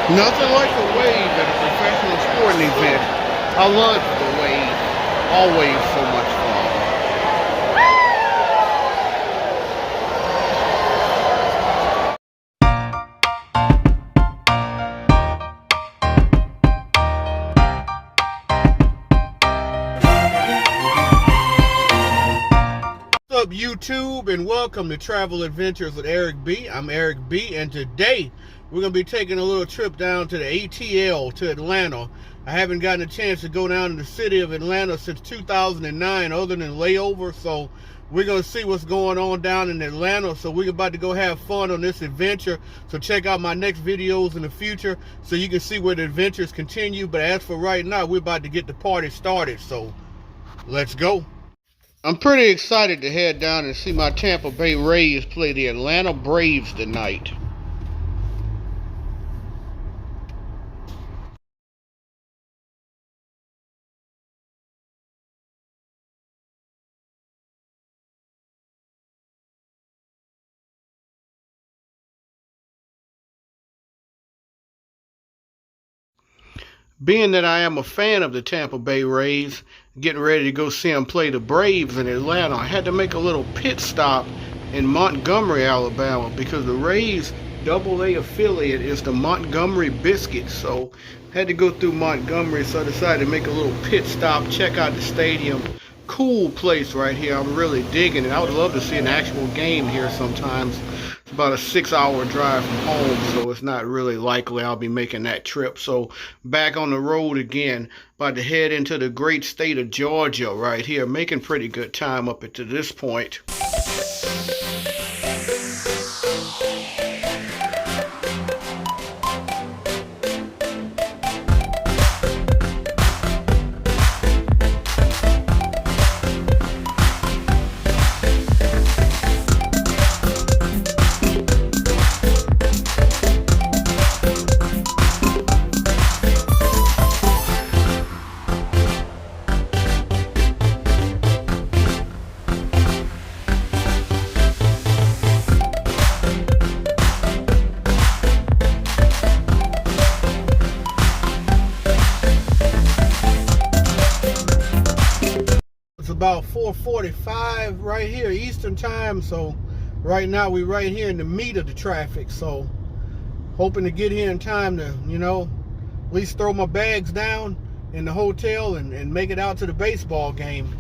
Nothing like a wave at a professional sporting event. I love the wave. Always so much fun. What's up, YouTube, and welcome to Travel Adventures with Eric B. I'm Eric B, and today we're going to be taking a little trip down to the ATL to Atlanta. I haven't gotten a chance to go down to the city of Atlanta since 2009 other than layover, so we're going to see what's going on down in Atlanta. So we're about to go have fun on this adventure. So check out my next videos in the future so you can see where the adventures continue. But as for right now, we're about to get the party started, so let's go. I'm pretty excited to head down and see my Tampa Bay Rays play the Atlanta Braves tonight. Being that I am a fan of the Tampa Bay Rays, getting ready to go see them play the Braves in Atlanta, I had to make a little pit stop in Montgomery, Alabama, because the Rays AA affiliate is the Montgomery Biscuits. So I had to go through Montgomery, so I decided to make a little pit stop, check out the stadium. Cool place right here. I'm really digging it. I would love to see an actual game here sometimes. It's about a 6-hour drive from home, so it's not really likely I'll be making that trip. So back on the road again, about to head into the great state of Georgia right here, making pretty good time up to this point. It's about 4:45 right here Eastern time, so right now we're right here in the meat of the traffic, so hoping to get here in time to, at least throw my bags down in the hotel and make it out to the baseball game.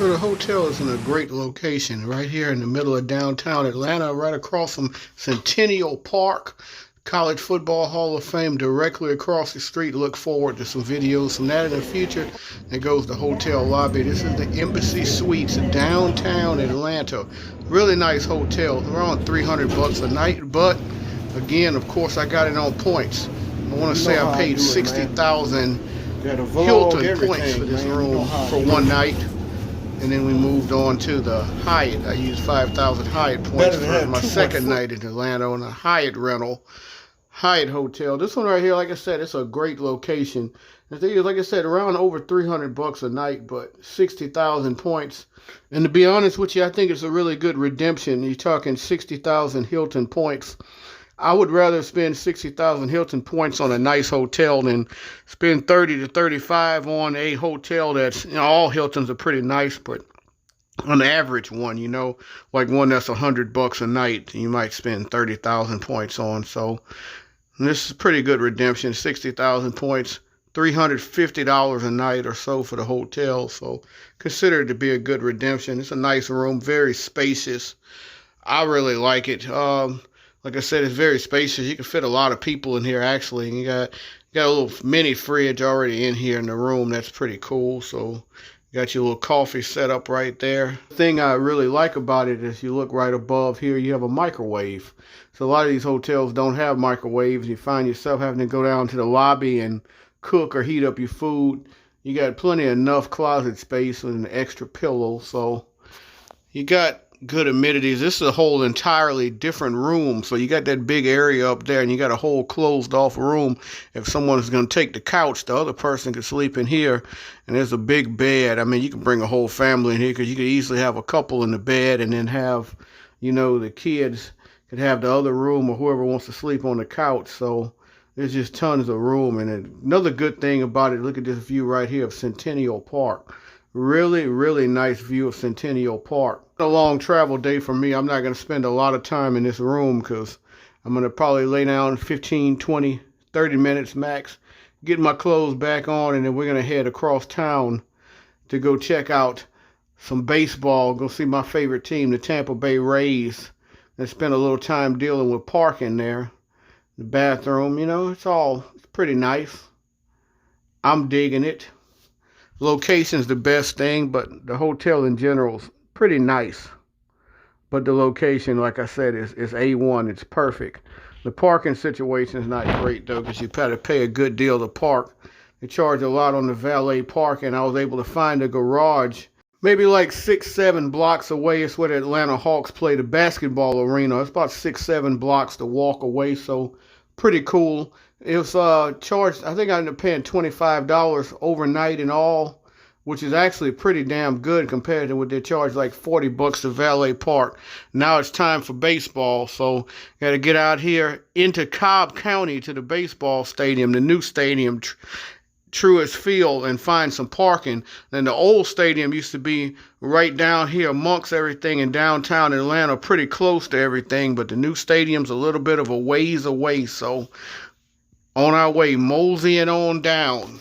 The hotel is in a great location right here in the middle of downtown Atlanta, right across from Centennial Park, College Football Hall of Fame directly across the street. Look forward to some videos from that in the future. There goes the hotel lobby. This is the Embassy Suites, downtown Atlanta. Really nice hotel, around $300 a night, but again, of course, I got it on points. I want to say I paid 60,000 Hilton points for this room for one night. And then we moved on to the Hyatt. I used 5,000 Hyatt points for my second night in Atlanta on a Hyatt rental. Hyatt hotel. This one right here, like I said, it's a great location. I think it's, like I said, around over $300 a night, but 60,000 points. And to be honest with you, I think it's a really good redemption. You're talking 60,000 Hilton points. I would rather spend 60,000 Hilton points on a nice hotel than spend 30 to 35 on a hotel that's, all Hiltons are pretty nice, but an average one, like one that's $100 a night, you might spend 30,000 points on. So this is pretty good redemption, 60,000 points. $350 a night or so for the hotel. So consider it to be a good redemption. It's a nice room, very spacious. I really like it. Like I said, it's very spacious. You can fit a lot of people in here actually. And you got a little mini fridge already in here in the room. That's pretty cool. So you got your little coffee set up right there. The thing I really like about it is you look right above here, you have a microwave. So a lot of these hotels don't have microwaves. You find yourself having to go down to the lobby and cook or heat up your food. You got plenty of enough closet space with an extra pillow. So you got good amenities. This is a whole entirely different room. So you got that big area up there and you got a whole closed off room. If someone is going to take the couch, the other person could sleep in here. And there's a big bed. I mean, you can bring a whole family in here because you could easily have a couple in the bed and then have, you know, the kids could have the other room or whoever wants to sleep on the couch. So there's just tons of room. And another good thing about it, look at this view right here of Centennial Park. Really, really nice view of Centennial Park. A long travel day for me. I'm not going to spend a lot of time in this room because I'm going to probably lay down 15, 20, 30 minutes max, get my clothes back on, and then we're going to head across town to go check out some baseball, go see my favorite team, the Tampa Bay Rays, and spend a little time dealing with parking there. The bathroom, you know, it's pretty nice. I'm digging it. Location's the best thing, but the hotel in general is pretty nice. But the location, like I said, is A1. It's perfect. The parking situation is not great, though, because you got to pay a good deal to park. They charge a lot on the valet parking. I was able to find a garage maybe like 6-7 blocks away. It's where the Atlanta Hawks play the basketball arena. It's about 6-7 blocks to walk away, so pretty cool. It was charged, I think I ended up paying $25 overnight and all, which is actually pretty damn good compared to what they charge, like $40 to valet park. Now it's time for baseball, so got to get out here into Cobb County to the baseball stadium, the new stadium, Truist Field, and find some parking. Then the old stadium used to be right down here amongst everything in downtown Atlanta, pretty close to everything, but the new stadium's a little bit of a ways away, so on our way, moseying on down.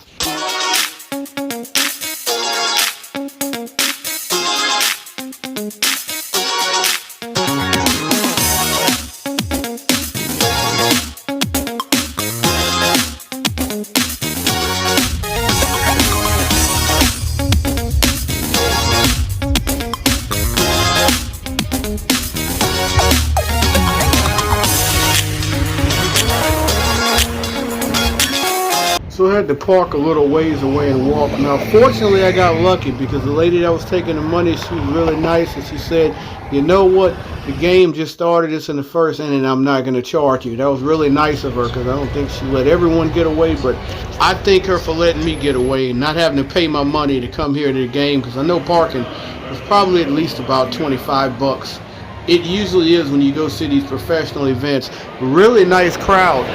So I had to park a little ways away and walk. Now, fortunately, I got lucky because the lady that was taking the money, she was really nice, and she said, you know what, the game just started, it's in the first inning, I'm not going to charge you. That was really nice of her because I don't think she let everyone get away, but I thank her for letting me get away and not having to pay my money to come here to the game, because I know parking was probably at least about $25. It usually is when you go see these professional events. Really nice crowd.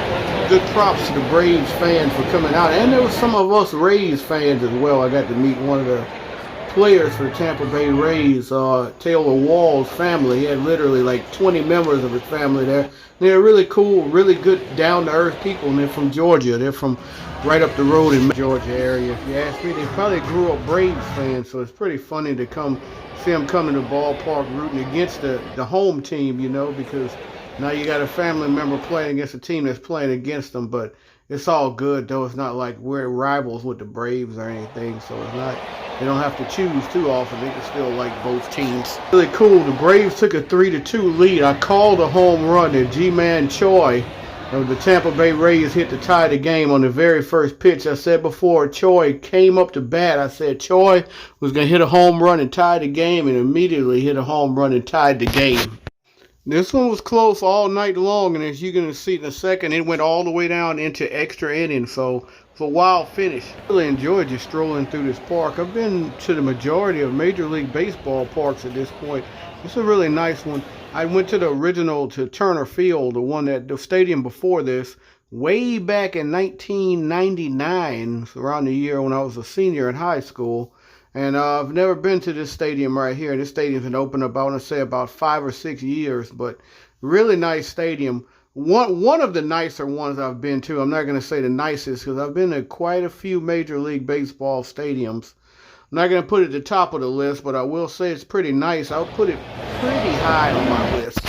Good props to the Braves fans for coming out. And there was some of us Rays fans as well. I got to meet one of the players for the Tampa Bay Rays, Taylor Wall's family. He had literally like 20 members of his family there. They're really cool, really good, down-to-earth people, and they're from Georgia. They're from right up the road in the Georgia area. If you ask me, they probably grew up Braves fans, so it's pretty funny to see them come to the ballpark rooting against the home team, you know, because now you got a family member playing against a team that's playing against them, but it's all good, though. It's not like we're rivals with the Braves or anything, so it's not, they don't have to choose too often. They can still like both teams. Really cool. The Braves took a 3-2 lead. I called a home run that G-Man Choi of the Tampa Bay Rays hit to tie the game on the very first pitch. I said before Choi came up to bat, I said Choi was going to hit a home run and tie the game, and immediately hit a home run and tied the game. This one was close all night long, and as you're going to see in a second, it went all the way down into extra innings, so it's a wild finish. Really enjoyed just strolling through this park. I've been to the majority of Major League Baseball parks at this point. It's a really nice one. I went to the original, to Turner Field, the stadium before this, way back in 1999, so around the year when I was a senior in high school. And I've never been to this stadium right here. This stadium's been open about, I want to say, about 5 or 6 years, but really nice stadium. one of the nicer ones I've been to. I'm not going to say the nicest because I've been to quite a few Major League Baseball stadiums. I'm not going to put it at the top of the list, but I will say it's pretty nice. I'll put it pretty high on my list.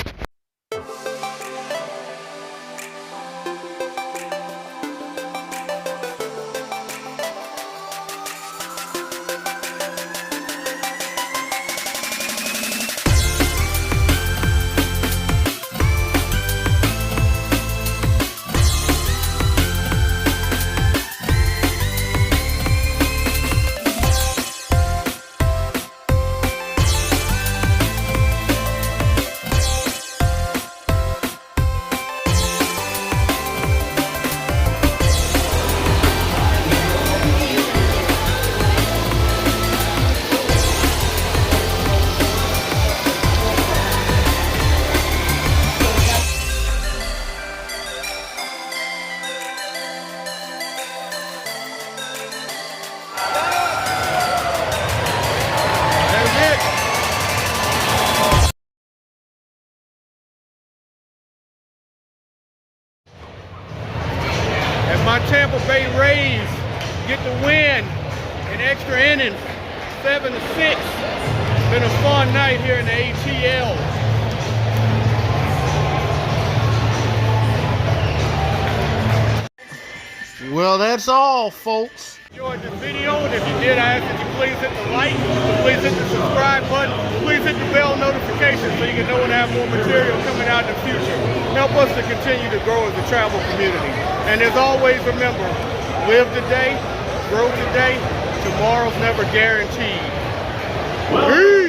My Tampa Bay Rays get the win in extra innings, 7-6. Been a fun night here in the ATL. Well, that's all, folks. Enjoyed this video, and if you did, I ask that you please hit the like, please hit the subscribe button, please hit the bell notification so you can know when I have more material coming out in the future. Help us to continue to grow as a travel community. And as always, remember, live today, grow today, tomorrow's never guaranteed. Peace!